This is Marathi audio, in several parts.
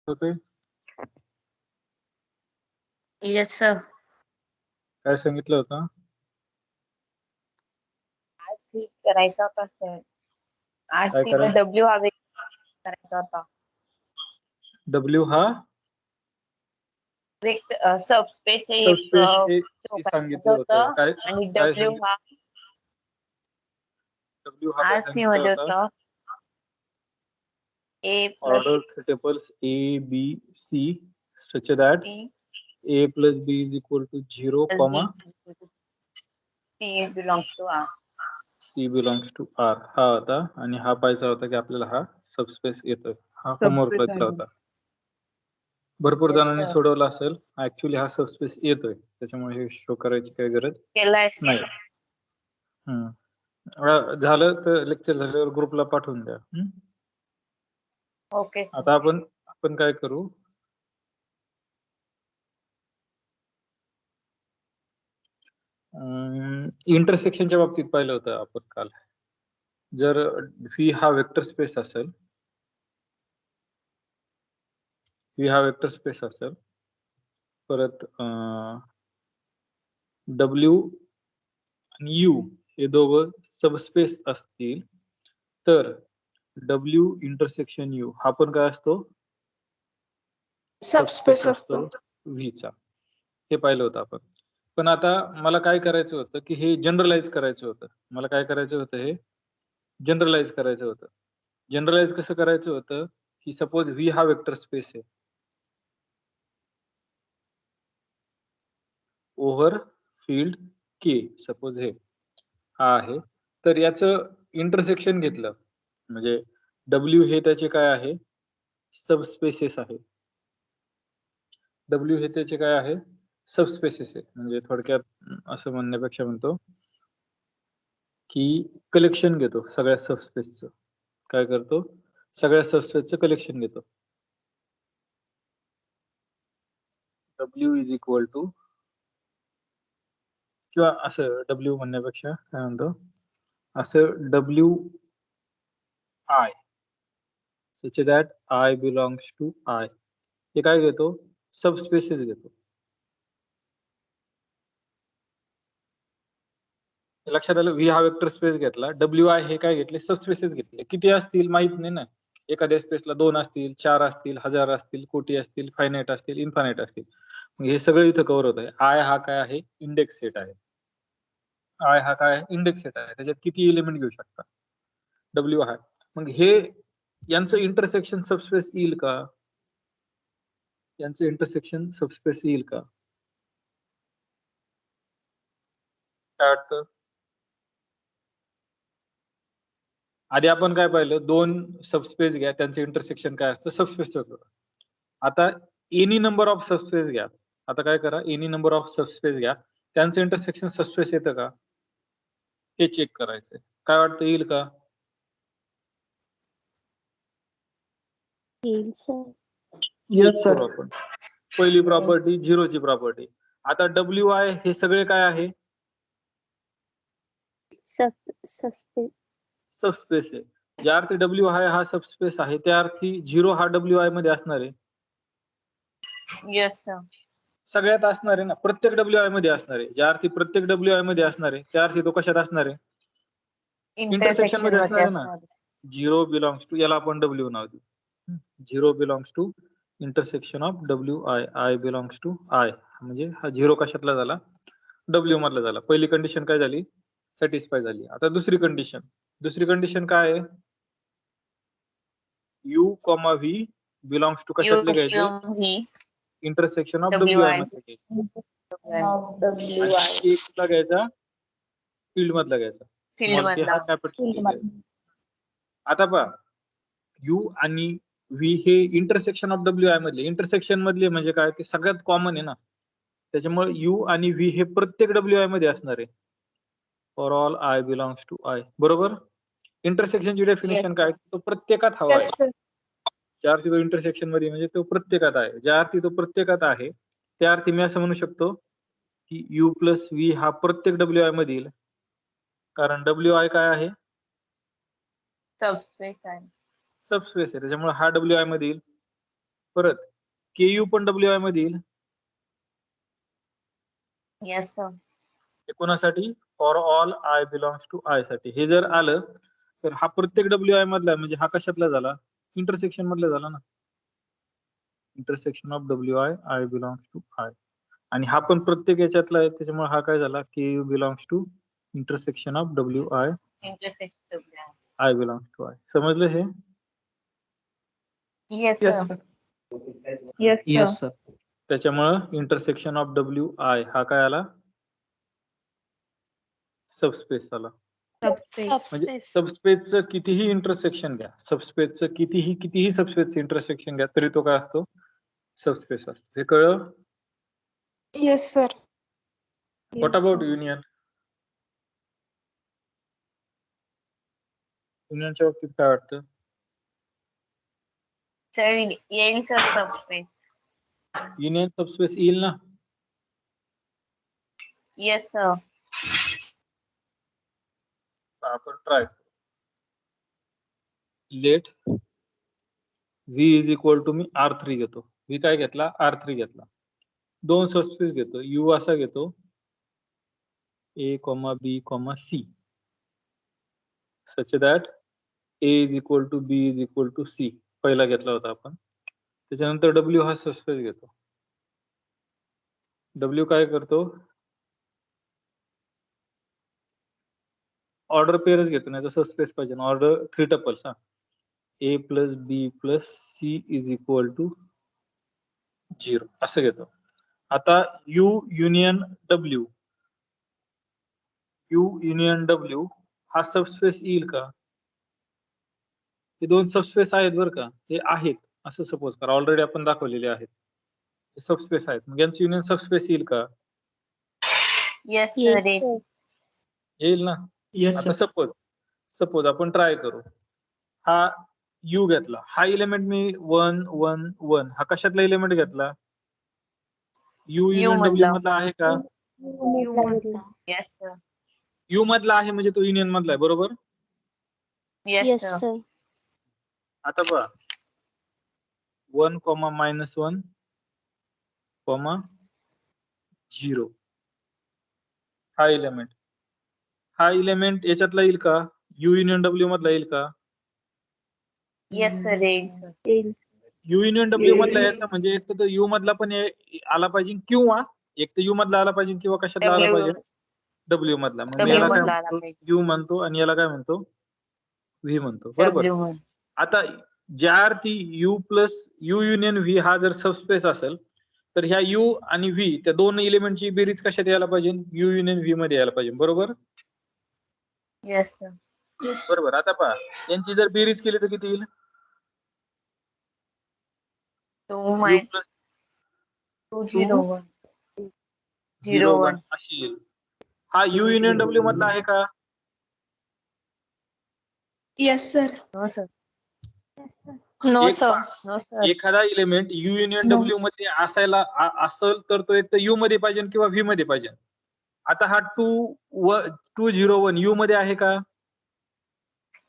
होते येस सर. काय सांगितलं होतं? आज ठीक करायचा होता सर. आज काय तिला डब्ल्यू हा करायचा होता. डब्ल्यू हा सबस्पेस सबस्पेस हे सांगितलं होतं. काय आणि काय डब्ल्यू हा डब्ल्यू हा काय आज सी सांगितलं मध्ये होतं? होतं A plus order triples A B C such that A plus B is equal to 0, C belongs to R. C belongs to R हा होता. आणि हा पाहायचा होता की आपल्याला हा सबस्पेस येतोय. हा होमवर्कला दिला होता. भरपूर Yes, जणांनी sir. सोडवला असेल. ऍक्च्युली हा सबस्पेस येतोय, त्याच्यामुळे हे शो करायची काही गरज केलाय नाही. झालं तर लेक्चर झाल्यावर ग्रुपला पाठवून द्या. Okay sir. आता आपण काय करू, इंटरसेक्शनच्या बाबतीत पाहिलं होतं आपण काल. जर व्ही हा वेक्टर स्पेस असेल, परत डब्ल्यू आणि यू हे दोघं सबस्पेस असतील, तर डब्ल्यू इंटरसेक्शन यू हा पण काय असतो, सबस्पेस असतो व्हीचा. हे पाहिलं होतं आपण. पण आता मला काय करायचं होतं की हे जनरलाइज करायचं होतं. मला काय करायचं होतं, हे जनरलाइज करायचं होतं. जनरलाइज कसं करायचं होतं की सपोज व्ही हा वेक्टर स्पेस आहे ओव्हर फील्ड के, सपोज हे हा आहे, तर याचं इंटरसेक्शन घेतलं म्हणजे डब्ल्यू हे त्याचे काय आहे, सबस्पेसेस आहे. डब्ल्यू हे त्याचे काय आहे, सबस्पेसेस आहे. म्हणजे थोडक्यात असं म्हणण्यापेक्षा म्हणतो की कलेक्शन घेतो सगळ्या सबस्पेसचं. काय करतो, सगळ्या सबस्पेसचं कलेक्शन घेतो. डब्ल्यू इज इक्वल टू, किंवा असं डब्ल्यू म्हणण्यापेक्षा काय म्हणतो, असं W I such that I belongs to I, हे काय घेतो, सबस्पेसेस घेतो. लक्षात आलं. व्ही हा वेक्टर स्पेस घेतला, डब्ल्यू आय हे काय घेतले, सबस्पेसेस घेतले. किती असतील माहित नाही ना, एखाद्या स्पेसला 2 असतील, 4 असतील, 1000 असतील, कोटी असतील, फायनाईट असतील, इन्फायनाईट असतील. हे सगळं इथं कव्हर होत आहे. आय हा काय आहे, इंडेक्स सेट आहे. आय हा काय आहे, इंडेक्स सेट आहे. त्याच्यात किती एलिमेंट घेऊ शकता, डब्ल्यू आय. मग हे यांचं इंटरसेक्शन सबस्पेस येईल का, यांचं इंटरसेक्शन सबस्पेस येईल का, काय वाटतं? आधी आपण काय पाहिलं, 2 सबस्पेस घ्या, त्यांचं इंटरसेक्शन काय असतं, सबस्पेस होतं. आता एनी नंबर ऑफ सबस्पेस घ्या. आता काय करा, एनी नंबर ऑफ सबस्पेस घ्या, त्यांचं इंटरसेक्शन सबस्पेस येतं का हे चेक करायचंय. काय वाटतं, येईल का? येईल सर. चेक करू आपण. पहिली प्रॉपर्टी झिरोची प्रॉपर्टी. आता डब्ल्यू आय हे सगळे काय आहे, सबस्पेस आहे. ज्या अर्थी डब्ल्यू आय हा सबस्पेस आहे, त्या अर्थी झिरो हा डब्ल्यू आय मध्ये असणार आहे. Yes sir. सगळ्यात असणार आहे ना, प्रत्येक डब्ल्यू आय मध्ये असणार आहे. ज्या अर्थी प्रत्येक डब्ल्यू आय मध्ये असणार आहे, त्या अर्थी तो कशात असणार आहे, इंटरसेक्शन मध्ये असणार आहे ना. झिरो बिलॉंग्स टू, याला आपण डब्ल्यू नाव देऊ. Zero belongs to intersection of W I, I belongs to I. म्हणजे हा झिरो कशातला झाला, डब्ल्यू मधला झाला. पहिली कंडिशन काय झाली, सॅटिस्फाय झाली. आता दुसरी कंडिशन काय आहे, u comma v belongs to कशातले घ्यायचे, इंटरसेक्शन ऑफ डब्ल्यू आय मध्ये घ्यायचे. एक ला घ्यायचा, फील्ड मधला घ्यायचा. स्मॉल के हा कॅपिटल के घ्यायचा. आता पहा, यू आणि व्ही हे इंटरसेक्शन ऑफ डब्ल्यू आय मधले, इंटरसेक्शन मधले म्हणजे काय, ते सगळ्यात कॉमन आहे ना. त्याच्यामुळे यू आणि व्ही हे प्रत्येक डब्ल्यू आय मध्ये असणार आहे. For all I belongs to I, बरोबर. इंटरसेक्शनची डेफिनेशन काय, तो प्रत्येकात हवा आहे. ज्या अर्थी तो इंटरसेक्शन मध्ये म्हणजे तो प्रत्येकात आहे. ज्या अर्थी तो प्रत्येकात आहे, त्या अर्थी मी असं म्हणू शकतो की यू प्लस व्ही हा प्रत्येक डब्ल्यू आय मध्ये येईल. कारण डब्ल्यू आय काय आहे, सबस्पेस आहे. सबस्पेस आहे. त्याच्यामुळे हा डब्ल्यू आय मध्ये येईल. परत KU पण WI मध्ये येईल. Yes sir. हे कोणासाठी? For all I belongs to I साठी. हे जर आलं तर हा प्रत्येक WI मधला आहे, म्हणजे हा कशातला झाला? इंटरसेक्शन मधला झाला ना. Intersection of WI I belongs to I. आणि हा पण प्रत्येक याच्यातला आहे, त्याच्यामुळे हा काय झाला? KU belongs to intersection of WI intersection. I belongs to I. समजलं हे? Yes Yes, sir. sir. Yes Yes, sir. त्याच्यामुळं इंटरसेक्शन ऑफ WI हा काय आला? सबस्पेस आला. म्हणजे सबस्पेसचं कितीही इंटरसेक्शन घ्या, सबस्पेसचं कितीही सबस्पेसचं इंटरसेक्शन घ्या, तरी तो काय असतो? सबस्पेस असतो. हे कळलं? Yes, sir. What about union? युनियनच्या बाबतीत काय वाटतं? सर येईल सर सबस्पेस. युनियन सबस्पेस येईल ना? Yes sir. आपण try let V is equal to, मी R3 घेतो. V काय घेतला? R3 घेतला. दोन सबस्पेस घेतो. U असा घेतो A, B, C such that A is equal to B is equal to C. पहिला घेतला होता आपण. त्याच्यानंतर W हा सबस्पेस घेतो. W काय करतो? ऑर्डर पेअरच घेतो, नाही तर सबस्पेस पाहिजे. ऑर्डर 3 टपल्स हा. A plus B plus C is equal to 0 असं घेतो. आता U union W, U union W हा सबस्पेस येईल का? हे दोन सबस्पेस आहेत बरं का, हे आहेत असं सपोज करा, ऑलरेडी आपण दाखवलेले आहेत. सबस्पेस आहेत, मग यांचं युनियन सबस्पेस येईल का? Yes sir. येईल ना. Yes, आता sir. सपोज आपण ट्राय करू. हा U घेतला, हा एलिमेंट मी 1 1 1 हा कशातला एलिमेंट घेतला? U युनियन W मधला आहे का? Yes sir. U मधला आहे म्हणजे तो युनियन मधला आहे, बरोबर? Yes sir. आता पहा 1, -1, 0 हा एलिमेंट याच्यातला येईल का? U युनियन W मधला येईल का? Yes sir. येईल. U युनियन W मधला यायचा म्हणजे एक तर तो U मधला पण आला पाहिजे, किंवा एक तर U मधला आला पाहिजे किंवा कशातला आला पाहिजे? W मधला. मग मी याला काय म्हणतो? U म्हणतो आणि याला काय म्हणतो? V म्हणतो, बरोबर? आता ज्या अर्थी U युनियन V हा जर सबस्पेस असेल, तर ह्या U आणि V त्या दोन एलिमेंटची बेरीज कशात यायला पाहिजे? U युनियन V मध्ये यायला पाहिजे, बरोबर? Yes sir. बरोबर. आता पहा यांची जर बेरीज केली तर किती येईल? 2 U plus 2 0 1 अशी येईल. हा U युनियन W मधला आहे का? Yes, sir. No sir. No sir. No sir. एखादा एलिमेंट U युनियन W मध्ये असेल तर तो एक तर U मध्ये पाहिजे किंवा V मध्ये पाहिजे. आता हा 201 U मध्ये आहे का?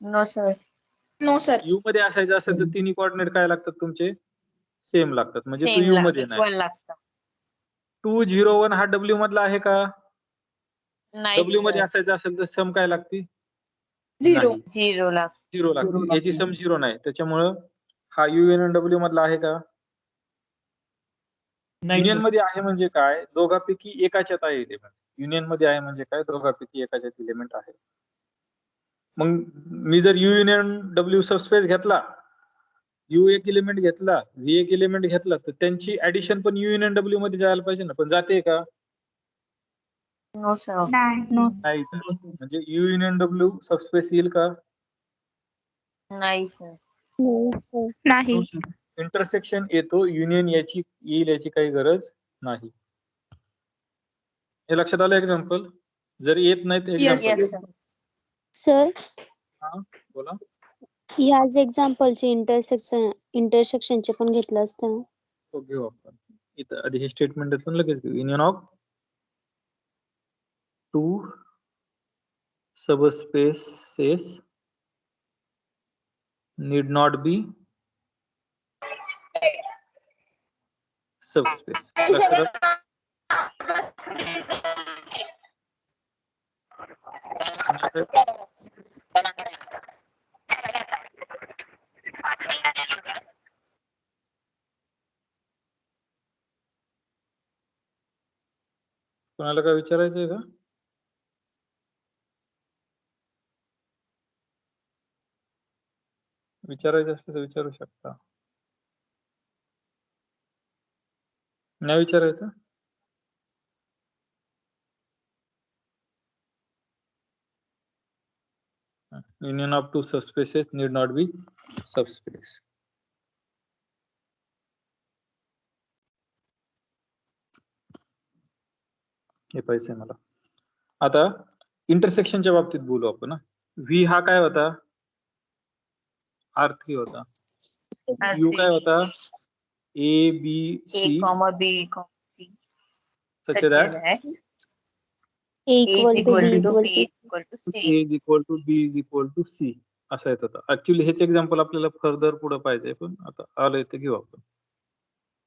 No sir. No, sir. U मध्ये असायचं असेल तर तिन्ही कोऑर्डिनेट काय लागतात तुमचे? सेम लागतात, म्हणजे तो सेम U मध्ये नाही. इक्वल लागतं. 201 हा W मधला आहे का? नाही W मध्ये सर. असायचं असेल तर सम काय लागते? 0. 0 लागतं. 0 लागते. याची सम 0 नाही, त्याच्यामुळं हा U युनियन W मधला आहे का? युनियन मध्ये आहे म्हणजे काय? दोघांपैकी एकाच्यात आहे एलिमेंट. युनियन मध्ये आहे म्हणजे काय? दोघांपैकी एकाच्यात एलिमेंट आहे. मग मी जर U युनियन W सबस्पेस घेतला, U एक एलिमेंट घेतला, V एक एलिमेंट घेतला, तर त्यांची ऍडिशन पण U युनियन W मध्ये जायला पाहिजे ना, पण जाते का? No sir. नाही. म्हणजे U युनियन W सबस्पेस येईल का? नाही सर. नाही. इंटरसेक्शन येतो, युनियन याची येईल याची काही गरज नाही. हे लक्षात आलं एक्झाम्पल? जर येत नाही तर Yes, example. Yes sir. Sir, हा बोला. ह्याच एक्झाम्पलचे इंटरसेक्शनचे पण घेतलं असतं ना? तो घेऊ आपण. इथं आधी हे स्टेटमेंट देतो लगेच घेऊ. Union of two subspaces need not be subspace. कोणाला काय विचारायचंय का? विचारायचं असलं तर विचारू शकता. नाही विचारायचं? Union of two subspaces need not be subspace. हे पाहिजे मला. आता इंटरसेक्शनच्या बाबतीत बोलू आपण. व्ही हा काय होता? R3 होता. यू काय होता? A B C A, B, C such such that that A A equal to B equal B to equal to A C. is equal to B is equal to C असं येत होतं. ऍक्च्युली हेच एक्झाम्पल आपल्याला फर्दर पुढे पाहिजे, पण आता आलंय ते घेऊ आपण.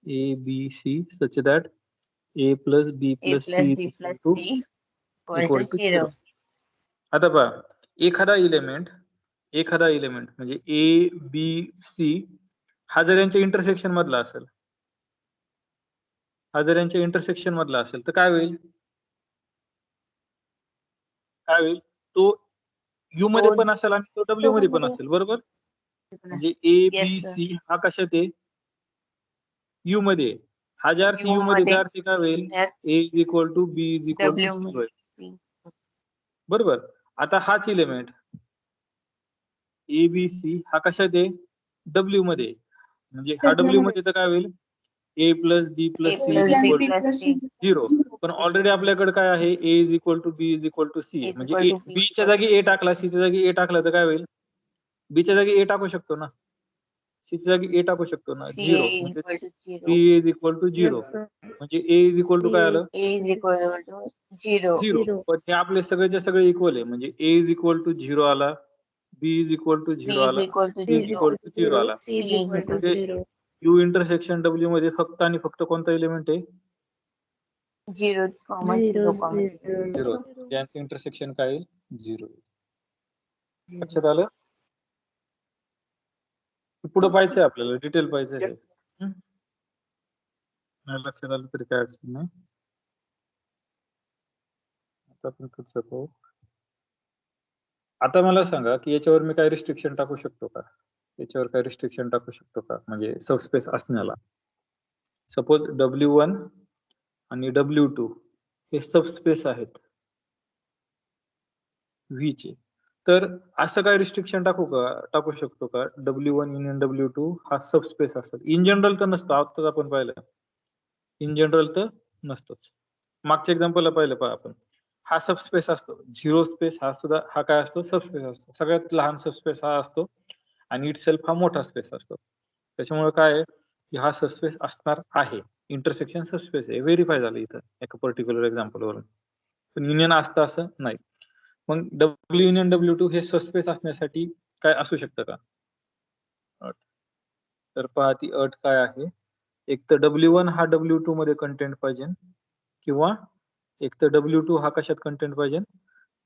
A B C such that A plus B A plus plus C B is plus equal C to equal to 0. आता पहा, एखादा इलेमेंट म्हणजे A B C हा जर यांच्या इंटरसेक्शन मधला असेल, तर काय होईल? तो U मध्ये पण असेल आणि तो W मध्ये पण असेल, बरोबर? म्हणजे A B Yes, sir. C हा कशात आहे? U मध्ये. हा ज्या अर्थी U मध्ये, त्या अर्थी काय होईल? Yes. A is equal to B is equal to W C मध्ये होईल. बरोबर. आता हाच इलेमेंट A B C हा कशात आहे? W मध्ये. म्हणजे हा W मध्ये तर काय होईल? A plus B plus A C plus is B equal to plus C 0. पण ऑलरेडी आपल्याकडे काय आहे? A is equal to B is equal to C. is म्हणजे equal to B B च्या जागी A टाकला, C च्या जागी A टाकला तर काय होईल? B च्या जागी A टाकू शकतो ना, C च्या जागी A टाकू शकतो ना, C 0. is म्हणजे equal to 0. B is equal to 0. म्हणजे A is equal to काय आलं? A is equal to 0. 0. पण हे आपले सगळेच्या सगळे इक्वल आहे. म्हणजे A is equal to 0 आला, B is equal to 0 B is आला, equal to C is 0. equal to 0 आला. C is equal to म्हणजे 0. U इंटरसेक्शन W मध्ये फक्त आणि फक्त कोणता एलिमेंट आहे? 0, 0, 0. यांचं इंटरसेक्शन काय येईल? 0. लक्षात आलं? पुढे पाहायचंय आपल्याला, डिटेल पाहायचंय हे. नाही लक्षात आलं तरी काय अडचण नाही. आता आपण पुढचं पाहू. आता मला सांगा की याच्यावर मी काय रिस्ट्रिक्शन टाकू शकतो का? याच्यावर काय रिस्ट्रिक्शन टाकू शकतो का? म्हणजे सबस्पेस असण्याला. सपोज W1 आणि W2 हे सबस्पेस आहेत V चे. तर असं काय रिस्ट्रिक्शन टाकू शकतो का? W1 युनियन W2 हा सबस्पेस असेल. इन जनरल तर नसतो, आताच आपण पाहिलं. इन जनरल तर नसतोच. मागच्या एक्झाम्पलला पाहिलं पहा आपण. हा सबस्पेस असतो. झिरो स्पेस हा काय असतो? सबस्पेस असतो. सगळ्यात लहान सबस्पेस हा असतो आणि इटसेल्फ हा मोठा स्पेस असतो. त्याच्यामुळे काय आहे की हा सबस्पेस असणार आहे. इंटरसेक्शन सबस्पेस आहे. व्हेरीफाय झालं इथं एका पर्टिक्युलर एक्झाम्पल वरून. पण युनियन असतं असं नाही. मग W युनियन W2 हे सबस्पेस असण्यासाठी काय असू शकतं का? अट. तर पहा ती अट काय आहे? एक तर W1 हा W2 मध्ये कंटेंट पाहिजे किंवा एक तर W2 हा कशात कंटेंट पाहिजे?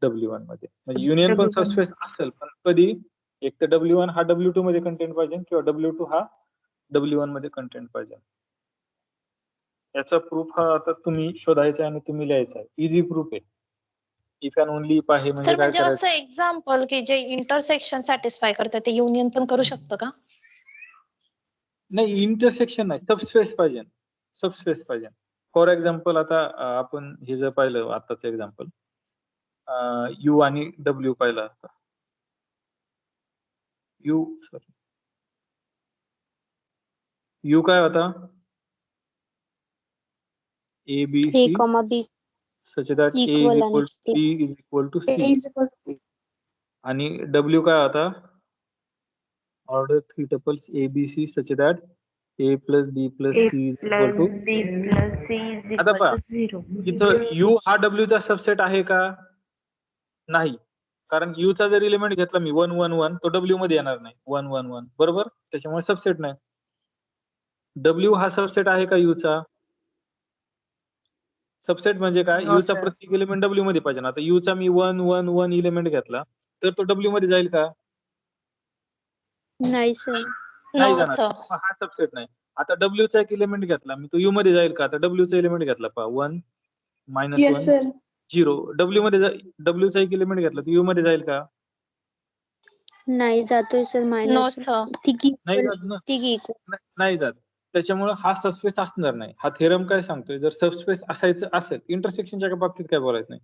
W1 मध्ये. म्हणजे युनियन पण सबस्पेस असेल, पण कधी एक तर W1 हा W2 मध्ये कंटेंट पाहिजे किंवा W2 हा W1 मध्ये कंटेंट पाहिजे. याचा प्रूफ हा आता तुम्ही शोधायचा आणि तुम्ही लिहायचा आहे. इझी प्रूफ आहे. इफ अँड ओनली इफ आहे म्हणजे सर काय म्हणजे करायचं? असं एक्झाम्पल की जे इंटरसेक्शन सॅटिस्फाय करतं ते युनियन पण करू शकतं का? नाही, इंटरसेक्शन नाही, सबस्पेस पाहिजे. सबस्पेस पाहिजे. फॉर एक्झाम्पल आता आपण हे जर पाहिलं आताचं एक्झाम्पल, U आणि W पाहिलं आता. U काय होता? A B A C comma B such that A is equal equal to आणि B is equal to C. आणि W काय होता? Order 3 tuples A B C such that A plus B plus C is equal to. B plus C is आता equal पहा, to 0. इथं U हा W चा सबसेट आहे का? नाही. कारण U चा जर एलिमेंट घेतला मी 1 1 1 तो W मध्ये येणार नाही. 1 1 1 बरोबर? त्याच्यामुळे सबसेट नाही. डब्ल्यू हा सबसेट आहे का यूचा? सबसेट म्हणजे काय? No, यूचा sir. प्रत्येक एलिमेंट डब्ल्यू मध्ये पाहिजे. आता यूचा मी 1 1 1 एलिमेंट घेतला तर तो डब्ल्यू मध्ये जाईल का? नाही सर. नाही नो जाणार. सर. मग हा सबसेट नाही. आता डब्ल्यू चा एक एलिमेंट घेतला मी, तो यू मध्ये जाईल का? आता डब्ल्यू चा एलिमेंट घेतला पहा 1 -1 येस सर 0 डब्ल्यू मध्ये डब्ल्यू चा एक एलिमेंट घेतला तर यू मध्ये जाईल का? नाही जातोय सर नो मायनस. सर. नाही जात ना. तिघी नाही जात. त्याच्यामुळे हा सबस्पेस असणार नाही. हा थेरम काय सांगतोय, जर सबस्पेस असायचं असेल, इंटरसेक्शनच्या बाबतीत काय बोलायचं नाही.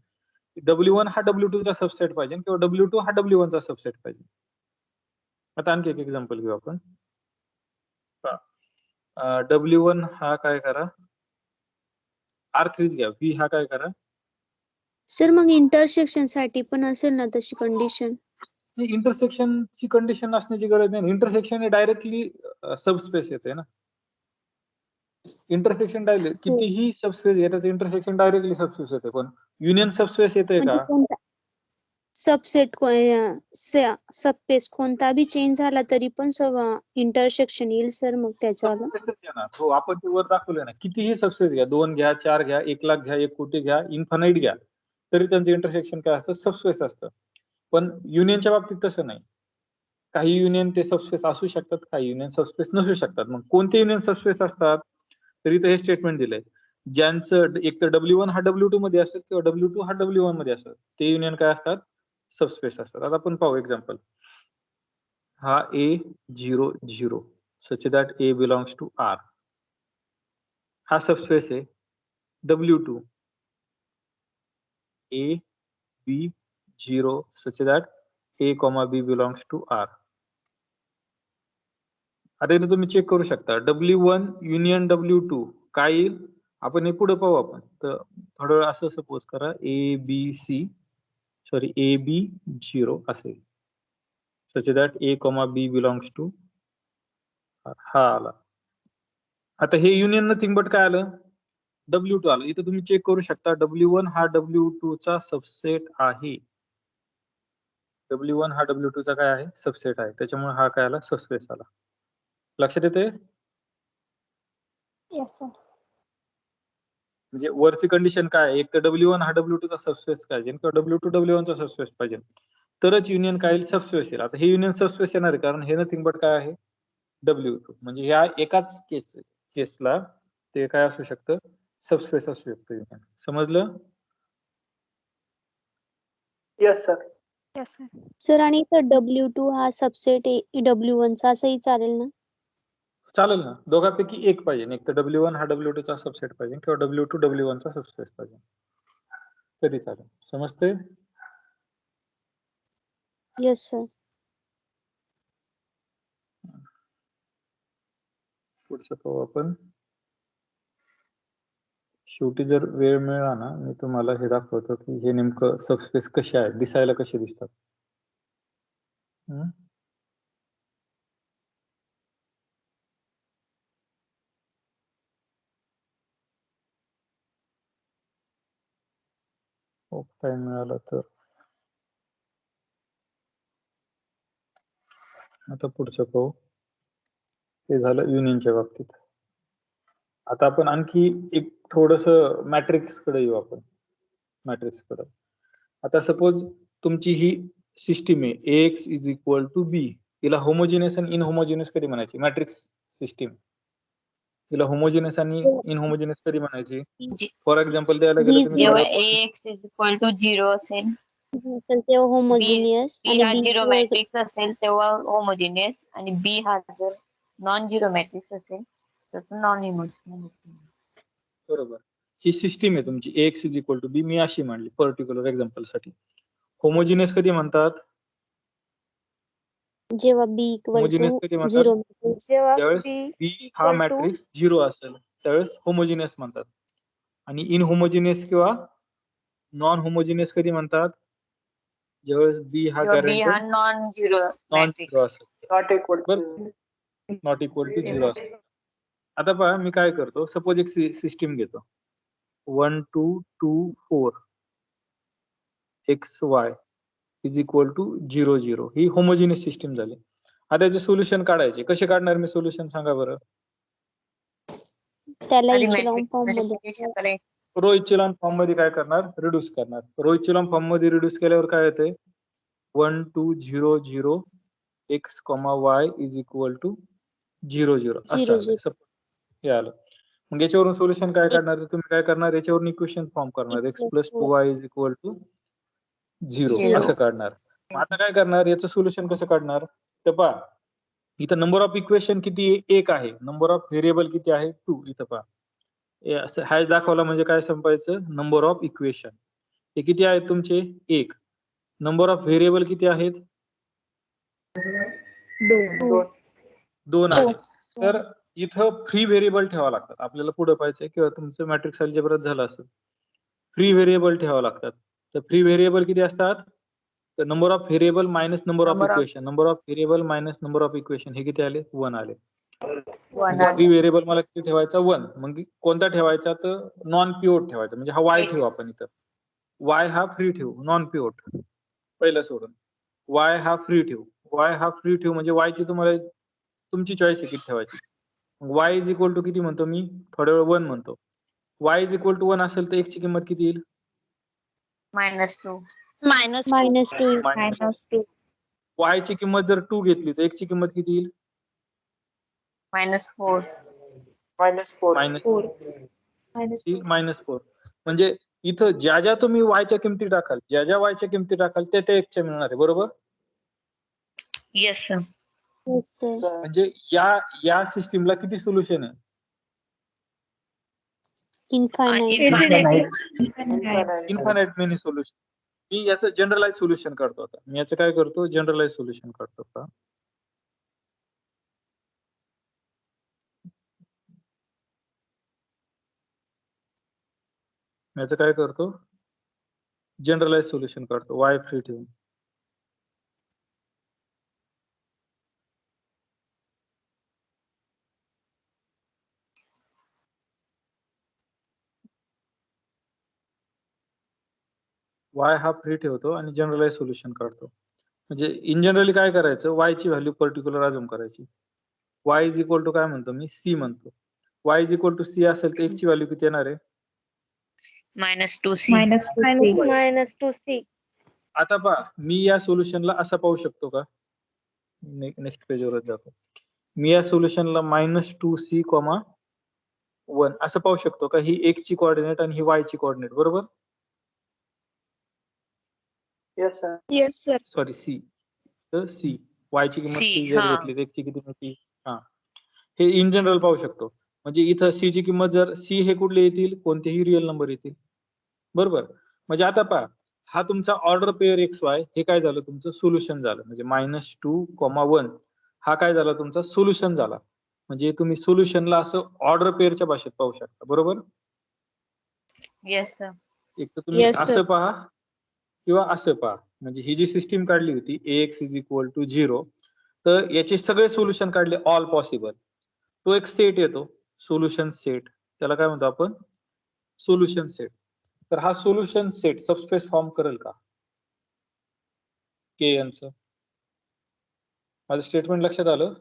W1 हा W2 चा सबसेट पाहिजे किंवा W2 हा W1 चा सबसेट पाहिजे. आता आणखी एक एक्झाम्पल घेऊ आपण. W1 हा काय करा, R3 घ्या. V हा काय करा, सर मग इंटरसेक्शन साठी पण असेल ना तशी कंडिशन? इंटरसेक्शनची कंडिशन असण्याची गरज नाही. इंटरसेक्शन हे डायरेक्टली सबस्पेस येते ना. इंटरसेक्शन डायरेक्ट कितीही सबस्पेस घेताच इंटरसेक्शन डायरेक्टली सबस्पेस येते. पण युनियन सबस्पेस येते म्हणजे का? कोणता सबसेट सबस्पेस कोणता बी चेंज झाला तरी पण इंटरसेक्शन येईल सर मग त्याच्यावर? सबस्पेसच येणार. हो, आपण ते वर दाखवले ना. कितीही सबस्पेस घ्या, 2 घ्या, 4 घ्या, 1,00,000 घ्या, 1 कोटी घ्या, इन्फानाइट घ्या, तरी त्यांचं इंटरसेक्शन काय असतं? सबस्पेस असतं. पण युनियनच्या बाबतीत तसं नाही. काही युनियन ते सबस्पेस असू शकतात, काही युनियन सबस्पेस नसू शकतात. मग कोणते युनियन सबस्पेस असतात? तर इथं हे स्टेटमेंट दिलंय, ज्यांचं एक तर W1 हा W2 मध्ये असेल किंवा W2 हा W1 मध्ये असेल, ते युनियन काय असतात? सबस्पेस असतात. आता आपण पाहू एक्झाम्पल. हा A0 0 such that A belongs to R. हा सबस्पेस आहे. W2 A B 0 such that A, B belongs to R. आता इथे तुम्ही चेक करू शकता, W1 युनियन W2 काय येईल? आपण हे पुढे पाहू आपण. तर थोडं वेळ असं सपोज करा, A B 0 असेल such that A, B belongs to R. हा आला. आता हे युनियन नथिंग बट काय आलं? W2 आलं. इथे तुम्ही चेक करू शकता, W1 हा W2 चा सबसेट आहे. W1 हा W2 चा काय आहे? सबसेट आहे. त्याच्यामुळे हा काय आला? सबस्पेस आला. लक्षात येते? येस सर म्हणजे वरची कंडिशन काय आहे? एक तर W1 हा W2 चा सबस्पेस पाहिजे किंवा W2 W1 चा सबस्पेस पाहिजे, तरच युनियन काय येईल? सबस्पेस येईल. आता हे युनियन सबस्पेस येणार आहे कारण हे नथिंग बट काय आहे? W2. म्हणजे ह्या एकाच केसला ते काय असू शकतं? सबस्पेस असू शकतं युनियन. समजलं? Yes sir. Yes sir sir आणि इथं W2 हा सबसेट W1 चा असंही चालेल ना? चालेल ना. दोघांपैकी एक पाहिजे. एक तर W1 हा W2 चा सबसेट पाहिजे किंवा W2 W1 चा सबस्पेस पाहिजे, तरी चालेल. समजते? Yes sir. पुढचं पाहू आपण. शेवटी जर वेळ मिळाला ना, मी तुम्हाला हे दाखवतो की हे नेमकं सबस्पेस कसे आहेत, दिसायला कसे दिसतात. टाइम मिळाला तर. आता पुढचं पाहू. हे झालं युनियनच्या बाबतीत. आता आपण आणखी एक थोडस मॅट्रिक्स कडे येऊ आपण. मॅट्रिक्स कडे. आता सपोज तुमची ही सिस्टीम आहे, AX is equal to B. हिला होमोजिनियस आणि इनहोमोजिनियस कधी म्हणायची? Matrix system. हिला होमोजिनियस आणि इनहोमोजिनियस कधी म्हणायची? फॉर एक्झाम्पल द्यायला गेलं तर मी जेव्हा तुम्हाला AX इज इक्वल टू 0 असेल, तर तेव्हा होमोजिनियस B आणि हा B झिरो मॅट्रिक्स असेल तेव्हा होमोजिनियस, आणि B हा जर नॉन झिरो मॅट्रिक्स असेल तर नॉन होमोजिनियस. बरोबर. ही सिस्टीम आहे तुमची AX is equal to B. मी अशी मांडली पर्टिक्युलर एक्झाम्पल साठी. होमोजिनियस कधी म्हणतात? जेव्हा B इक्वल होमोजिनियस टू कधी म्हणतात? 0 ज्यावेळेस B हा मॅट्रिक्स 0 असेल त्यावेळेस होमोजिनियस म्हणतात. आणि इनहोमोजिनियस किंवा नॉन होमोजिनियस कधी म्हणतात? ज्यावेळेस B हा जेव्हा B हा guaranteed non zero non matrix. Zero असेल. Not equal not equal to 0 असेल. आता पहा मी काय करतो, सपोज एक सिस्टीम घेतो 1 2 2 4 XY इज इक्वल टू 0 0. ही होमोजिनियस सिस्टीम झाली. आता याचे सोल्युशन काढायचे. कसे काढणार मी सोल्युशन सांगा बरं? त्याला आधी इचेलॉन फॉर्म मध्ये मल्टिप्लिकेशन करायचं. रो इचेलॉन फॉर्म मध्ये काय करणार, रिड्यूस करणार. रो इचेलॉन फॉर्म मध्ये रिड्यूस केल्यावर काय येते, 1 2 0 0 x, y is equal to 0 0 असं 0 आलं. 0 हे आलं. मग याच्यावरून सोल्युशन काय करणार, तर तुम्ही काय करणार, याच्यावरून इक्वेशन फॉर्म करणार, x plus 2y is equal to 0 Zero. असं काढणार. मग आता काय करणार, याचं सोल्युशन कसं काढणार, तर पहा इथं नंबर ऑफ इक्वेशन किती आहे, 1 आहे. नंबर ऑफ व्हेरिएबल किती आहे, 2. इथं पहा असं हॅश दाखवला म्हणजे काय संपायचं, नंबर ऑफ इक्वेशन हे किती आहेत तुमचे, 1. नंबर ऑफ व्हेरिएबल किती आहेत, 2 आहेत. तर इथं फ्री व्हेरिएबल ठेवावं लागतात आपल्याला, पुढे पाहायचंय किंवा तुमचं मॅट्रिक्स अल्जेब्रात झालं असेल, फ्री व्हेरिएबल ठेवावं लागतात. तर फ्री व्हेरिएबल किती असतात, तर number of variable minus number of Number of- equation, number of variable minus number of equation हे किती आले, 1 आले. One फ्री आलं. व्हेरिएबल मला किती ठेवायचा, 1. मग कोणता ठेवायचा, तर नॉन पिव्होट ठेवायचा, म्हणजे हा वाय X. ठेवू आपण इथं, वाय हा फ्री ठेवू, नॉन पिव्होट पहिलं सोडून, वाय हा फ्री ठेवू. वाय हा फ्री ठेवू म्हणजे वाय ची तुम्हाला तुमची चॉईस आहे किती ठेवायची. वाय इज इक्वल टू किती म्हणतो मी, थोड्या वेळ 1 म्हणतो. वाय इज इक्वल टू 1 असेल तर x ची किंमत किती येईल, -2. -2 y ची किंमत जर 2 घेतली तर x ची किंमत किती येईल, -4. -4. म्हणजे इथं ज्या ज्या तुम्ही y च्या किमती टाकाल, ज्या ज्या y च्या किमती टाकाल त्या त्या x च्या मिळणार आहे, बरोबर. Yes sir. Yes, sir. म्हणजे या सिस्टीमला किती सोल्युशन आहे, Infinite. Infinite many solution. मी याचं जनरलाइज सोल्युशन काढतो. आता मी याचं काय करतो, जनरलाइज सोल्युशन काढतो का, याचं काय करतो, जनरलाइज सोल्युशन काढतो वाय फ्री ठेवून. वाय हा फ्री ठेवतो आणि जनरलाइज सोल्युशन काढतो. म्हणजे इन जनरली काय करायचं, वाय ची व्हॅल्यू पर्टिक्युलर अजून करायची. वाय इज इक्वल टू काय म्हणतो मी, सी म्हणतो. Y is equal to C असेल तर x ची व्हॅल्यू किती येणार आहे, -2c. -2c. आता पहा मी या सोल्युशनला असं पाहू शकतो का, नेक्स्ट पेजवरच जातो. मी या सोल्युशनला -2c, 1 असं पाहू शकतो का, ही x ची कोऑर्डिनेट आणि ही y ची कोऑर्डिनेट, बरोबर. Yes, sir. सॉरी सी, तर सी y ची किंमत C, सी जर हा. घेतली तर x ची किती होती, हा हे इन जनरल पाहू शकतो. म्हणजे इथं सी ची किंमत जर सी हे कुठले येतील, कोणतेही रिअल नंबर येतील, बरोबर. म्हणजे आता पहा हा तुमचा ऑर्डर पेअर XY हे काय झालं, तुमचं सोल्युशन झालं. म्हणजे -2, 1 हा काय झाला, तुमचा सोल्युशन झाला. म्हणजे तुम्ही सोल्युशनला असं ऑर्डर पेअरच्या भाषेत पाहू शकता, बरोबर. Yes sir. एक तर तुम्ही Yes, sir. असं पहा किंवा असं पहा. म्हणजे ही जी सिस्टीम काढली होती AX इज इक्वल टू 0, तर याचे सगळे सोल्युशन काढले, ऑल पॉसिबल. तो एक सेट येतो, सोल्युशन सेट, त्याला काय म्हणतो आपण, सोल्युशन सेट. तर हा सोल्युशन सेट सबस्पेस फॉर्म करेल का, KN चं. माझं स्टेटमेंट लक्षात आलं,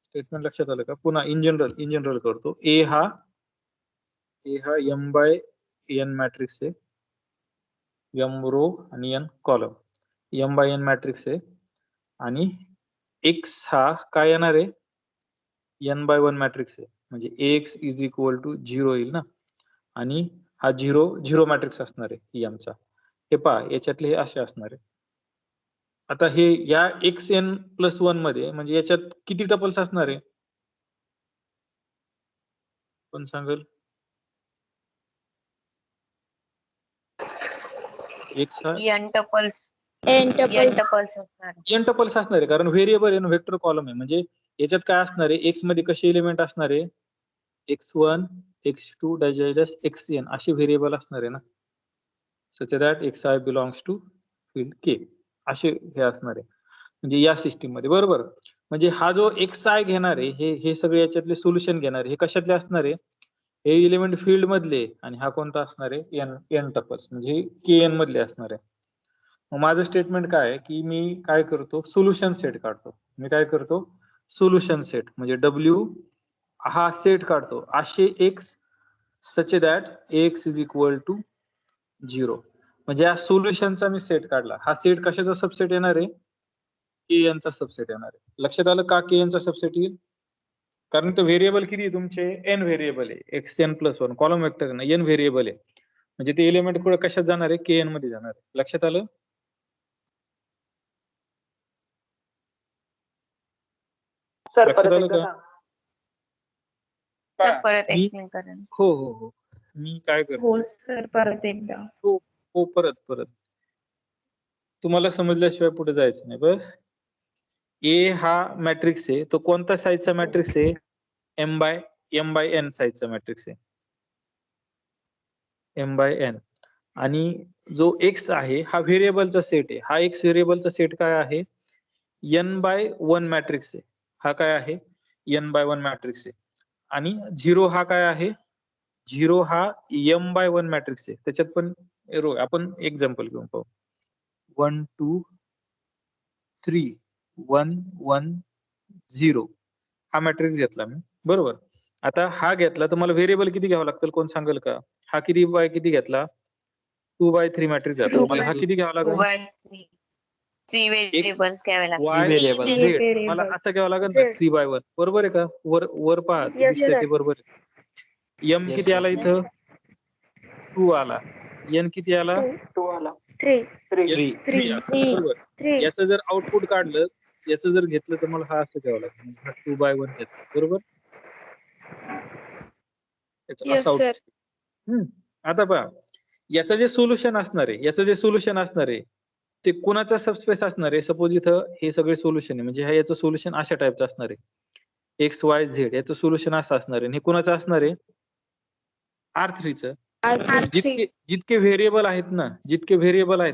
स्टेटमेंट लक्षात आलं का, पुन्हा इन जनरल करतो. ए हा m बाय n मॅट्रिक्स आहे, m रो आणि n column, m by n matrix आहे. आणि x हा काय येणार आहे, n बाय 1 मॅट्रिक्स आहे. म्हणजे ax इज इक्वल टू 0 येईल ना, आणि हा 0 मॅट्रिक्स असणार आहे m चा. हे पहा याच्यातले हे असे असणार आहे. आता हे या xn+1 मध्ये म्हणजे याच्यात किती टपल्स असणार आहे, कोण सांगेल, n tuples असणार. n टपल्स असणार आहे, कारण व्हेरिएबल आहे, व्हेक्टर कॉलम आहे. म्हणजे याच्यात काय असणार आहे, x मध्ये कसे एलिमेंट असणार आहे, x1 x2 xn असे व्हेरिएबल असणार आहे ना, such that xi belongs to field k, असे हे असणार आहे. म्हणजे या सिस्टीम मध्ये, बरोबर. म्हणजे हा जो xi घेणार आहे, हे सगळे याच्यातले सोल्युशन घेणार आहे, हे कशातले असणार आहे, हे एलिमेंट फील्ड मधले, आणि हा कोणता असणार आहे, n टपल्स, म्हणजे kn मधले असणार आहे. मग माझं स्टेटमेंट काय आहे, की मी काय करतो, सोल्युशन सेट काढतो. मी काय करतो, सोल्युशन सेट म्हणजे डब्ल्यू हा सेट काढतो असे X such that X is equal to 0. म्हणजे या सोल्युशनचा मी सेट काढला. हा सेट कशाचा सबसेट येणार आहे, के एन चा सबसेट येणार आहे. लक्षात आलं का के एन चा सबसेट येईल, कारण तो व्हेरिएबल किती आहे तुमचे, एन व्हेरिएबल आहे, X N plus 1 column vector ना, एन व्हेरिएबल आहे, म्हणजे ते एलिमेंट कुठे कशात जाणार आहे, के एन मध्ये जाणार आहे. लक्षात आलं. लक्षात आलं का? सर परत मी- एक्सप्लेन करा. हो हो हो, मी काय करतो, हो सर परत एकदा. हो परत तुम्हाला समजल्याशिवाय पुढे जायचं नाही. बस ए हा मॅट्रिक्स आहे, तो कोणता साईजचा मॅट्रिक्स आहे, एम बाय एन साईजचा मॅट्रिक्स आहे, एम बाय एन. आणि जो एक्स आहे हा व्हेरिएबलचा सेट आहे. हा एक्स व्हेरिएबलचा सेट काय आहे, एन बाय 1 मॅट्रिक्स आहे. हा काय आहे, एन बाय 1 मॅट्रिक्स आहे. आणि 0 हा काय आहे, 0 हा एम बाय 1 मॅट्रिक्स आहे. त्याच्यात पण रो आपण एक्झाम्पल घेऊन पाहू. 1 2 3 1 1 0 हा मॅट्रिक्स घेतला मी, बरोबर. आता हा घेतला तर मला व्हेरिएबल किती घ्यावं लागतील, कोण सांगेल का? हा किती बाय किती घेतला, 2/3 मॅट्रिक्स घेतला. 2 मला हा किती घ्यावा लागेल, 2/3 3 व्हेरिएबल्स घ्यावे लागतील. Y variable Z. मला आता घ्यावं लागेल ना 3/1, बरोबर आहे का? वर पहा Yes, दिसतंय ते sir. बरोबर आहे. एम Yes, किती आला sir. इथं, 2 आला. एन किती आला, 2 आला. 3 3 3 आला, बरोबर. 3 याचं जर आउटपुट काढलं, याचं जर घेतलं तर मला हा असं घ्यावं लागेल, म्हणजे हा 2/1 घेतला, बरोबर. याचं Yes, असं sir. output. आता पहा, याचं जे सोल्युशन असणार आहे ते कोणाचा सबस्पेस असणार आहे. सपोज इथं हे सगळे सोल्युशन आहे, म्हणजे याचं सोल्युशन अशा टाईपचं असणार आहे, एक्स वाय झेड याचं सोल्युशन असं असणार आहे. हे कोणाचं असणार आहे, R3चं. जितके व्हेरिएबल आहेत